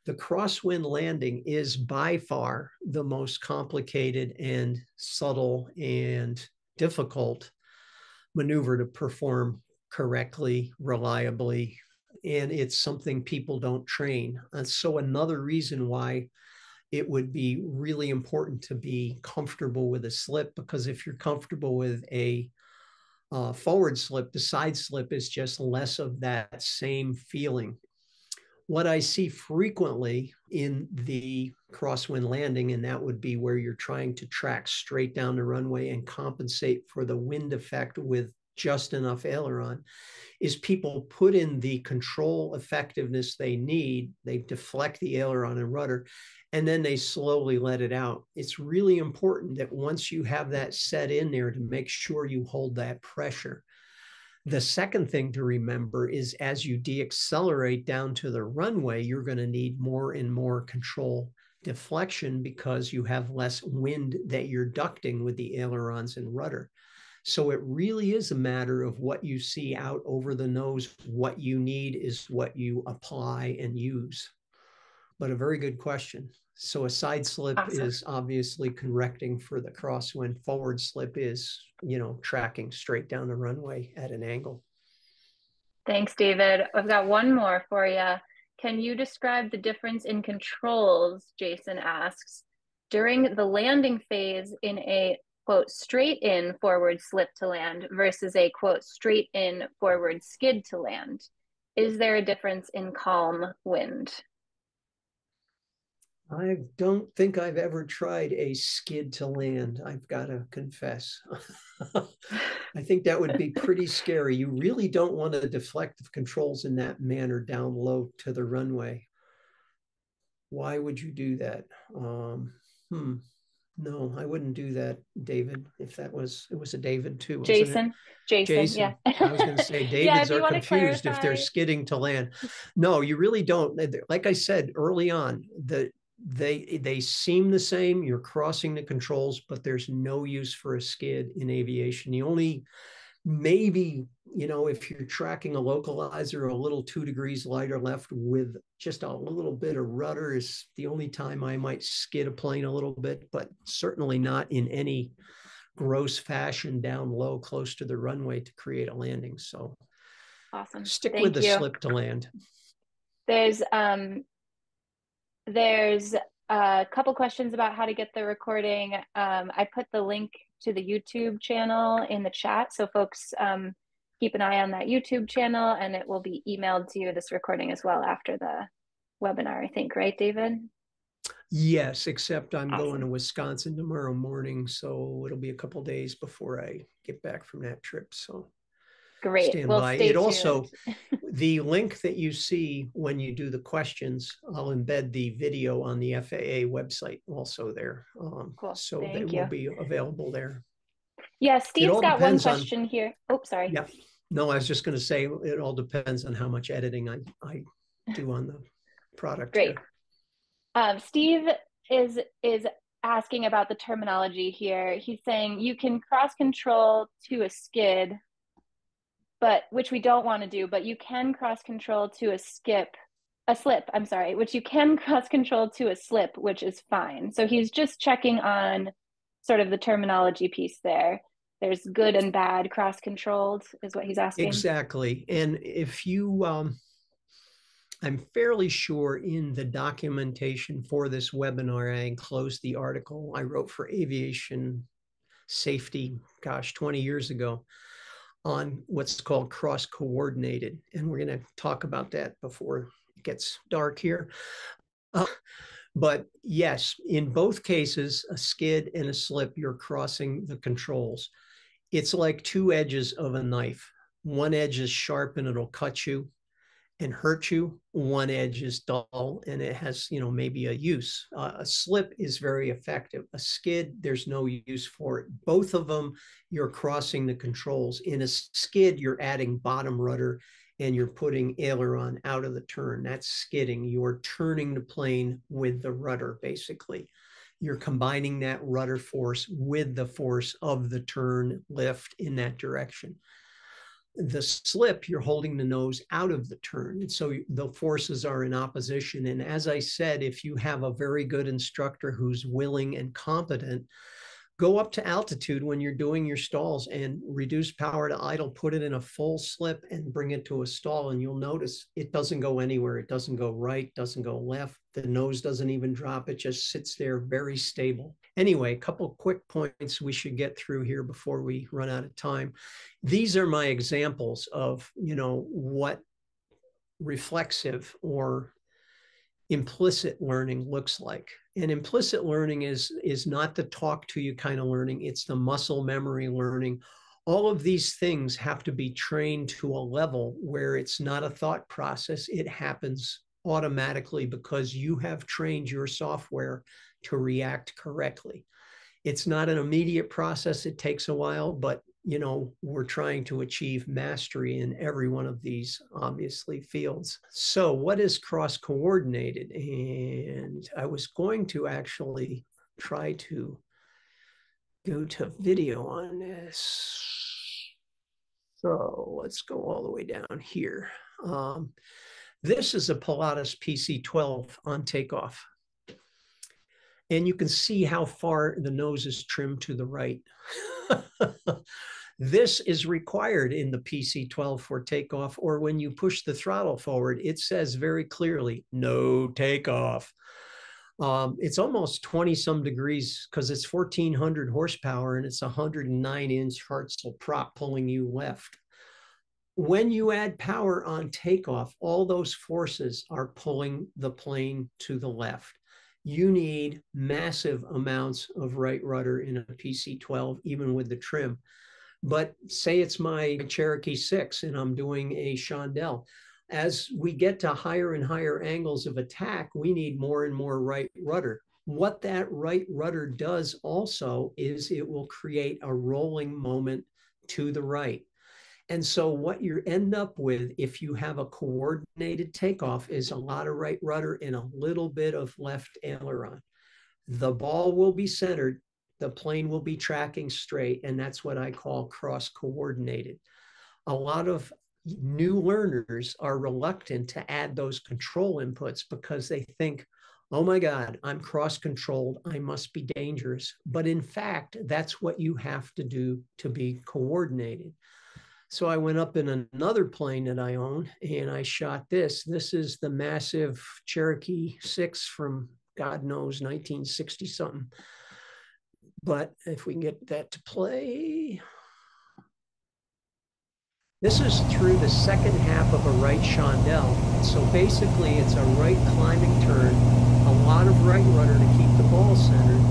The crosswind landing is by far the most complicated and subtle and difficult maneuver to perform correctly, reliably, and it's something people don't train. And so another reason why it would be really important to be comfortable with a slip, because if you're comfortable with a forward slip, the side slip is just less of that same feeling. What I see frequently in the crosswind landing, and that would be where you're trying to track straight down the runway and compensate for the wind effect with just enough aileron, is people put in the control effectiveness they need, they deflect the aileron and rudder, and then they slowly let it out. It's really important that once you have that set in there to make sure you hold that pressure. The second thing to remember is as you deaccelerate down to the runway, you're going to need more and more control deflection because you have less wind that you're ducting with the ailerons and rudder. So it really is a matter of what you see out over the nose. What you need is what you apply and use. But a very good question. So a side slip is obviously correcting for the crosswind. Forward slip is, tracking straight down the runway at an angle. Thanks, David. I've got one more for you. Can you describe the difference in controls, Jason asks, during the landing phase in a, quote, straight in forward slip to land versus a, quote, straight in forward skid to land? Is there a difference in calm wind? I don't think I've ever tried a skid to land, I've got to confess. I think that would be pretty scary. You really don't want to deflect the controls in that manner down low to the runway. Why would you do that? No, I wouldn't do that, David. If it was a David too, wasn't it? Jason. Yeah. I was going to say Davids are confused if they're skidding to land. No, you really don't. Like I said early on, they seem the same. You're crossing the controls, but there's no use for a skid in aviation. The only maybe, if you're tracking a localizer a little 2 degrees lighter left with just a little bit of rudder is the only time I might skid a plane a little bit, but certainly not in any gross fashion down low close to the runway to create a landing. So awesome. Stick with the slip to land. There's a couple questions about how to get the recording. I put the link to the YouTube channel in the chat, so folks keep an eye on that YouTube channel, and it will be emailed to you, this recording as well, after the webinar, I think, right, David? Yes, except I'm going to Wisconsin tomorrow morning, so it'll be a couple days before I get back from that trip. So great. Stand well, by. Stay It tuned. Also, the link that you see when you do the questions, I'll embed the video on the FAA website also there. Cool. So Thank they you. will be available there. Yeah, Steve's got one question here. Oh, sorry. Yeah. No, I was just going to say it all depends on how much editing I do on the product. Great. Steve is asking about the terminology here. He's saying you can cross control to a skid, but which we don't want to do, but you can cross control to a slip, I'm sorry, which you can cross control to a slip, which is fine. So he's just checking on sort of the terminology piece there. There's good and bad cross controlled is what he's asking. Exactly. And if you, I'm fairly sure in the documentation for this webinar, I enclosed the article I wrote for aviation safety, gosh, 20 years ago, on what's called cross-coordinated. And we're going to talk about that before it gets dark here. But yes, in both cases, a skid and a slip, you're crossing the controls. It's like two edges of a knife. One edge is sharp and it'll cut you and hurt you. One edge is dull and it has, maybe a use. A slip is very effective. A skid, there's no use for it. Both of them, you're crossing the controls. In a skid, you're adding bottom rudder and you're putting aileron out of the turn. That's skidding. You're turning the plane with the rudder, basically. You're combining that rudder force with the force of the turn lift in that direction. The slip, you're holding the nose out of the turn. And so the forces are in opposition. And as I said, if you have a very good instructor who's willing and competent, go up to altitude when you're doing your stalls and reduce power to idle, put it in a full slip and bring it to a stall. And you'll notice it doesn't go anywhere. It doesn't go right, doesn't go left. The nose doesn't even drop. It just sits there very stable. Anyway, a couple quick points we should get through here before we run out of time. These are my examples of, what reflexive or implicit learning looks like. And implicit learning is not the talk to you kind of learning. It's the muscle memory learning. All of these things have to be trained to a level where it's not a thought process. It happens automatically because you have trained your software to react correctly. It's not an immediate process. It takes a while, but we're trying to achieve mastery in every one of these, obviously, fields. So what is cross-coordinated? And I was going to actually try to go to video on this. So let's go all the way down here. This is a Pilatus PC-12 on takeoff. And you can see how far the nose is trimmed to the right. This is required in the PC-12 for takeoff, or when you push the throttle forward, it says very clearly, no takeoff. It's almost 20 some degrees because it's 1400 horsepower and it's a 109-inch Hartzell prop pulling you left. When you add power on takeoff, all those forces are pulling the plane to the left. You need massive amounts of right rudder in a PC-12, even with the trim. But say it's my Cherokee 6 and I'm doing a chandelle. As we get to higher and higher angles of attack, we need more and more right rudder. What that right rudder does also is it will create a rolling moment to the right. And so what you end up with, if you have a coordinated takeoff, is a lot of right rudder and a little bit of left aileron. The ball will be centered, the plane will be tracking straight, and that's what I call cross-coordinated. A lot of new learners are reluctant to add those control inputs because they think, oh my God, I'm cross-controlled, I must be dangerous. But in fact, that's what you have to do to be coordinated. So I went up in another plane that I own and I shot this. This is the massive Cherokee 6 from God knows 1960 something. But if we can get that to play. This is through the second half of a right chandelle. So basically it's a right climbing turn, a lot of right rudder to keep the ball centered.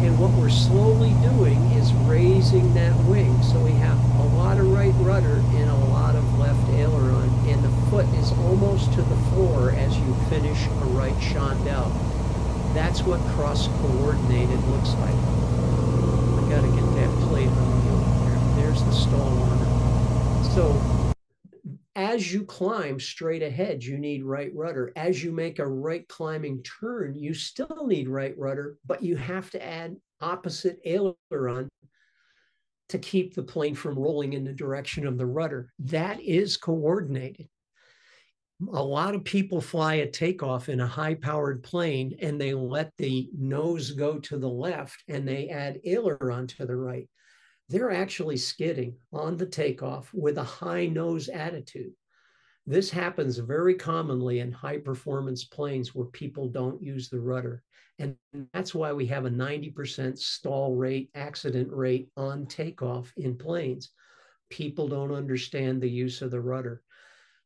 And what we're slowly doing is raising that wing. So we have a lot of right rudder and a lot of left aileron. And the foot is almost to the floor as you finish a right chandelle. That's what cross-coordinated looks like. I gotta get that plate on there. There's the stall armor. So as you climb straight ahead, you need right rudder. As you make a right climbing turn, you still need right rudder, but you have to add opposite aileron to keep the plane from rolling in the direction of the rudder. That is coordinated. A lot of people fly a takeoff in a high-powered plane and they let the nose go to the left and they add aileron to the right. They're actually skidding on the takeoff with a high nose attitude. This happens very commonly in high-performance planes where people don't use the rudder. And that's why we have a 90% stall rate, accident rate on takeoff in planes. People don't understand the use of the rudder.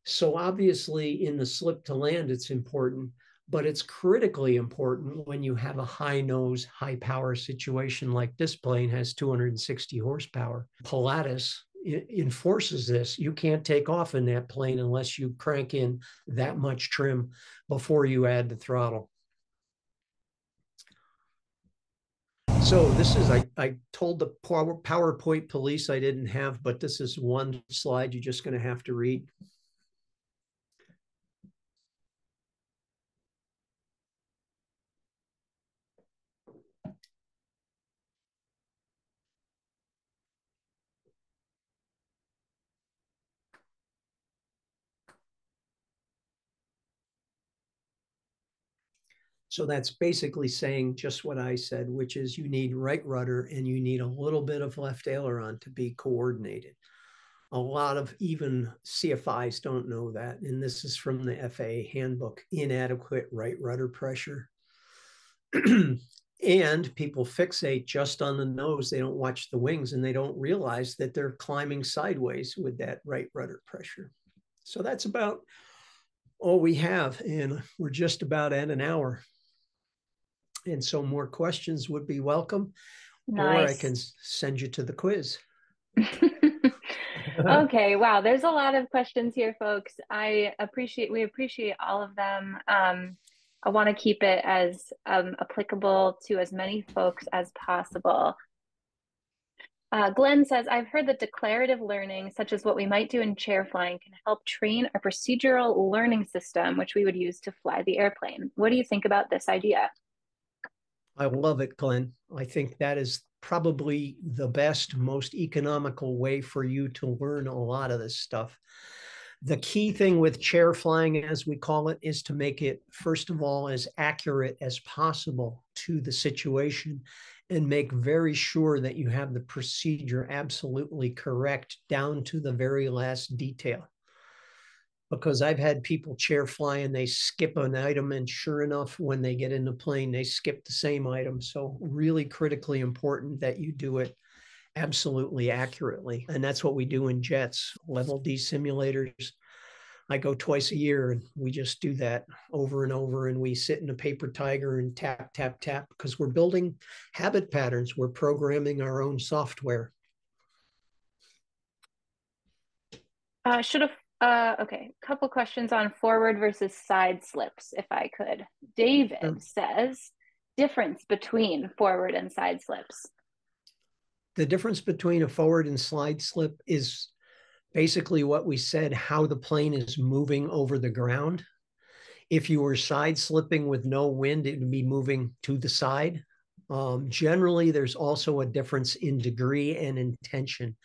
So obviously in the slip to land, it's important, but it's critically important when you have a high nose, high power situation like this plane has 260 horsepower. Pilatus enforces this. You can't take off in that plane unless you crank in that much trim before you add the throttle. So this is, I told the PowerPoint police I didn't have, but this is one slide you're just going to have to read. So that's basically saying just what I said, which is you need right rudder and you need a little bit of left aileron to be coordinated. A lot of even CFIs don't know that. And this is from the FAA handbook, inadequate right rudder pressure. And people fixate just on the nose. They don't watch the wings and they don't realize that they're climbing sideways with that right rudder pressure. So that's about all we have. And we're just about at an hour. And so more questions would be welcome, or I can send you to the quiz. Okay, wow, there's a lot of questions here, folks. We appreciate all of them. I want to keep it as applicable to as many folks as possible. Glenn says, I've heard that declarative learning, such as what we might do in chair flying, can help train a procedural learning system, which we would use to fly the airplane. What do you think about this idea? I love it, Glenn. I think that is probably the best, most economical way for you to learn a lot of this stuff. The key thing with chair flying, as we call it, is to make it, first of all, as accurate as possible to the situation and make very sure that you have the procedure absolutely correct down to the very last detail. Because I've had people chair fly and they skip an item, and sure enough, when they get in the plane, they skip the same item. So really critically important that you do it absolutely accurately. And that's what we do in jets, level D simulators. I go twice a year and we just do that over and over. And we sit in a paper tiger and tap, tap, tap, because we're building habit patterns. We're programming our own software. Okay, a couple questions on forward versus side slips, if I could. David says, difference between forward and side slips. The difference between a forward and slide slip is basically what we said, how the plane is moving over the ground. If you were side slipping with no wind, it would be moving to the side. Generally, there's also a difference in degree and intention.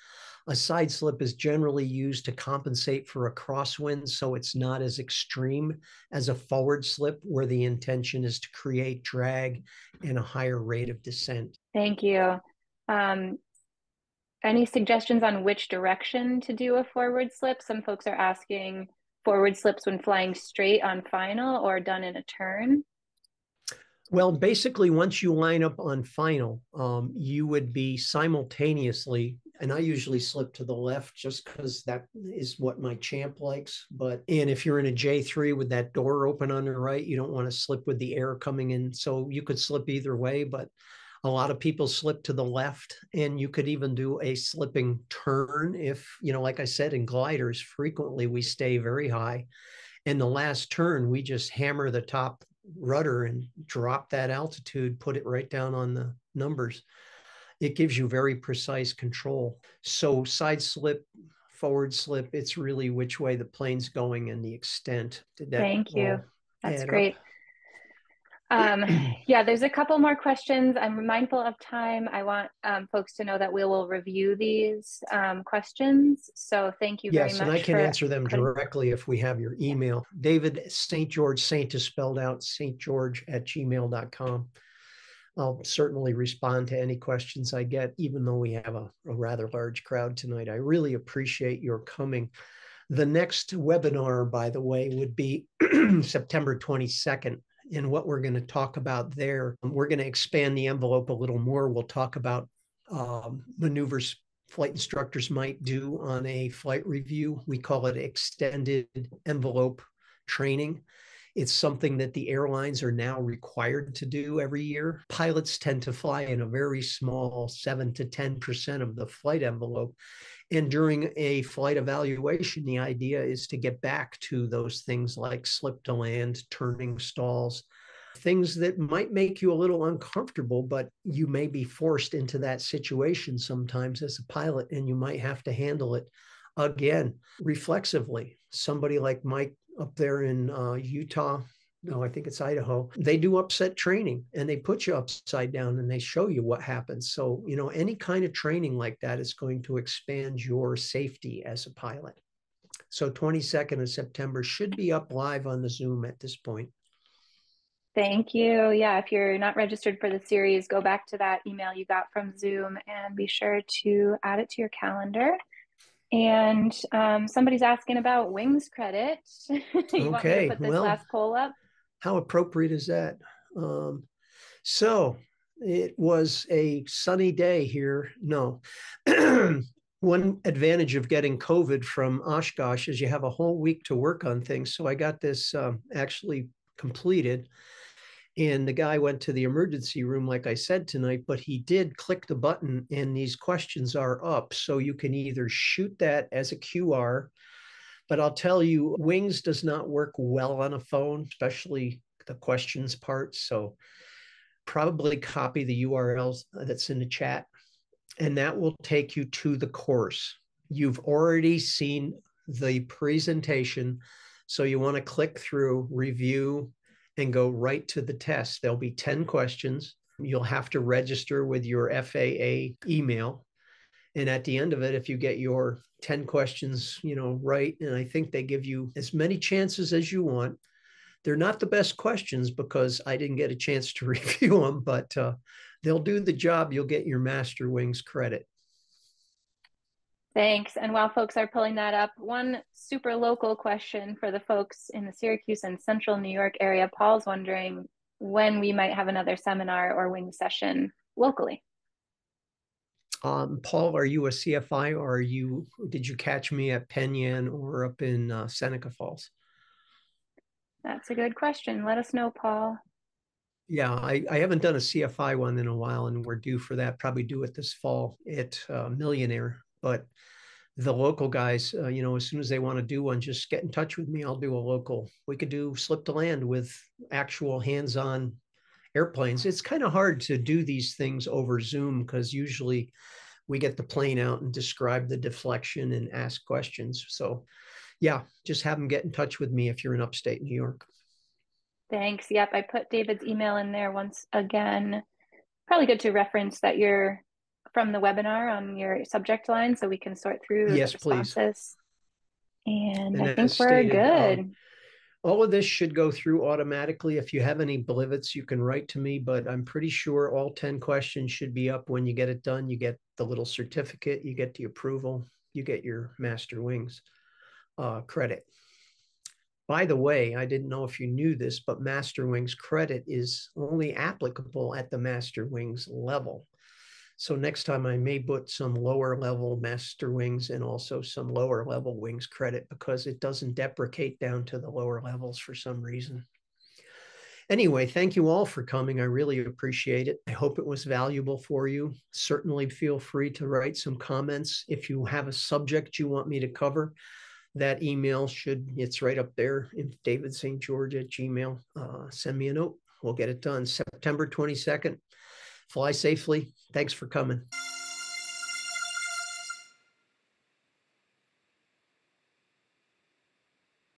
A side slip is generally used to compensate for a crosswind, so it's not as extreme as a forward slip where the intention is to create drag and a higher rate of descent. Thank you. Any suggestions on which direction to do a forward slip? Some folks are asking forward slips when flying straight on final or done in a turn. Well, basically, once you line up on final, you would be simultaneously, and I usually slip to the left just because that is what my champ likes. And if you're in a J3 with that door open on the right, you don't want to slip with the air coming in. So you could slip either way, but a lot of people slip to the left, and you could even do a slipping turn if, like I said, in gliders, frequently we stay very high. And the last turn, we just hammer the top rudder and drop that altitude, put it right down on the numbers. It gives you very precise control. So side slip, forward slip, it's really which way the plane's going and the extent. Thank you. That's great. Yeah, there's a couple more questions. I'm mindful of time. I want folks to know that we will review these questions. So thank you very Yes, and I much can for answer them putting. directly if we have your email. David St. George, Saint is spelled out, stgeorge@gmail.com. I'll certainly respond to any questions I get, even though we have a rather large crowd tonight. I really appreciate your coming. The next webinar, by the way, would be September 22nd. And what we're going to talk about there, we're going to expand the envelope a little more. We'll talk about maneuvers flight instructors might do on a flight review. We call it extended envelope training. It's something that the airlines are now required to do every year. Pilots tend to fly in a very small 7 to 10% of the flight envelope. And during a flight evaluation, the idea is to get back to those things like slip to land, turning stalls, things that might make you a little uncomfortable, but you may be forced into that situation sometimes as a pilot, and you might have to handle it again reflexively. Somebody like Mike up there in Utah, no, I think it's Idaho, they do upset training and they put you upside down and they show you what happens. So, you know, any kind of training like that is going to expand your safety as a pilot. So 22nd of September should be up live on the Zoom at this point. Thank you. Yeah, if you're not registered for the series, go back to that email you got from Zoom and be sure to add it to your calendar. And somebody's asking about wings credit. You want me to put this last poll up? How appropriate is that? So it was a sunny day here. No. One advantage of getting COVID from Oshkosh is you have a whole week to work on things. So I got this actually completed. And the guy went to the emergency room, like I said tonight, but he did click the button and these questions are up. So you can either shoot that as a QR, but I'll tell you, Wings does not work well on a phone, especially the questions part. So probably copy the URLs that's in the chat, and that will take you to the course. You've already seen the presentation. So you want to click through, review, and go right to the test. There'll be 10 questions. You'll have to register with your FAA email. And at the end of it, if you get your 10 questions, you know, right, and I think they give you as many chances as you want. They're not the best questions because I didn't get a chance to review them, but they'll do the job. You'll get your Master Wings credit. Thanks. And while folks are pulling that up, one super local question for the folks in the Syracuse and Central New York area. Paul's wondering when we might have another seminar or wing session locally. Paul, are you a CFI or did you catch me at Penn Yan or up in Seneca Falls? That's a good question. Let us know, Paul. Yeah, I haven't done a CFI one in a while, and we're due for that. Probably do it this fall at Millionaire. But the local guys, you know, as soon as they want to do one, just get in touch with me. I'll do a local. We could do slip to land with actual hands-on airplanes. It's kind of hard to do these things over Zoom because usually we get the plane out and describe the deflection and ask questions. So yeah, just have them get in touch with me if you're in upstate New York. Thanks. Yep, I put David's email in there once again. Probably good to reference that you're from the webinar on your subject line so we can sort through the responses. Please. And I think we're good. All of this should go through automatically. If you have any blivets, you can write to me, but I'm pretty sure all 10 questions should be up when you get it done. You get the little certificate, you get the approval, you get your Master Wings credit. By the way, I didn't know if you knew this, but Master Wings credit is only applicable at the Master Wings level. So next time I may put some lower level Master Wings and also some lower level Wings credit because it doesn't deprecate down to the lower levels for some reason. Anyway, thank you all for coming. I really appreciate it. I hope it was valuable for you. Certainly feel free to write some comments. If you have a subject you want me to cover, that email it's right up there. David St. George at Gmail. Send me a note. We'll get it done. September 22nd. Fly safely. Thanks for coming.